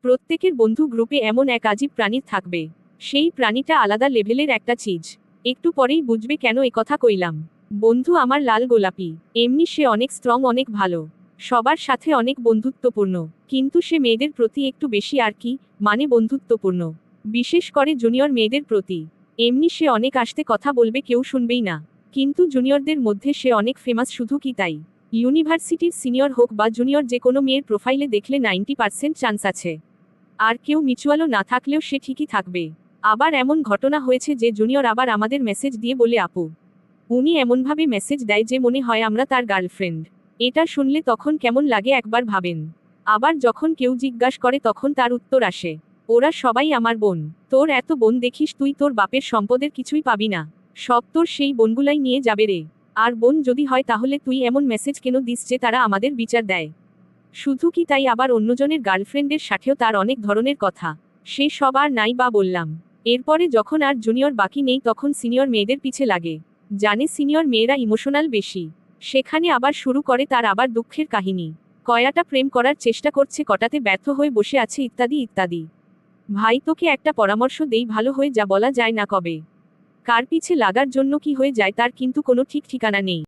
প্রত্যেকের বন্ধু গ্রুপে এমন এক আজীব প্রাণী থাকবে। সেই প্রাণীটা আলাদা লেভেলের একটা চিজ। একটু পরেই বুঝবে কেন একথা কইলাম। বন্ধু আমার লাল গোলাপি। এমনি সে অনেক স্ট্রং, অনেক ভালো, সবার সাথে অনেক বন্ধুত্বপূর্ণ। কিন্তু সে মেয়েদের প্রতি একটু বেশি আর কি, মানে বন্ধুত্বপূর্ণ। বিশেষ করে জুনিয়র মেয়েদের প্রতি। এমনি সে অনেক আস্তে কথা বলবে, কেউ শুনবেই না। কিন্তু জুনিয়রদের মধ্যে সে অনেক ফেমাস, শুধু কি তাই। ইউনিভার্সিটির সিনিয়র হোক বা জুনিয়র, যে কোনো মেয়ের প্রোফাইলে দেখলে 90% চান্স আছে। আর কেউ মিউচুয়ালও না থাকলেও সে ঠিকই থাকবে। আবার এমন ঘটনা হয়েছে যে জুনিয়র আবার আমাদের মেসেজ দিয়ে বলে, আপু উনি এমনভাবে মেসেজ দেয় যে মনে হয় আমরা তার গার্লফ্রেন্ড। এটা শুনলে তখন কেমন লাগে একবার ভাবেন। আবার যখন কেউ জিজ্ঞাসা করে তখন তার উত্তর আসে, ওরা সবাই আমার বোন। তোর এত বোন দেখিস, তুই তোর বাপের সম্পদের কিছুই পাবি না, সব তোর সেই বোনগুলাই নিয়ে যাবে রে। আর বোন যদি হয় তাহলে তুই এমন মেসেজ কেন দিস যে তারা আমাদের বিচার দেয়। শুধু কি তাই, আবার অন্যজনের গার্লফ্রেন্ডের সাথেও তার অনেক ধরনের কথা। সে সব আর নাই বা বললাম। এরপরে যখন আর জুনিয়র বাকি নেই তখন সিনিয়র মেয়েদের পিছে লাগে। জানে সিনিয়র মেয়েরা ইমোশনাল বেশি। সেখানে আবার শুরু করে তার আবার দুঃখের কাহিনী। কয়াটা প্রেম করার চেষ্টা করছে, কটাতে ব্যর্থ হয়ে বসে আছে, ইত্যাদি ইত্যাদি। ভাই তোকে একটা পরামর্শ দেই, ভালো হয়ে যা, বলা যায় না কবে কার পিছে লাগার জন্য কি হয়ে যায় তার কিন্তু কোনো ঠিক ঠিকানা নেই।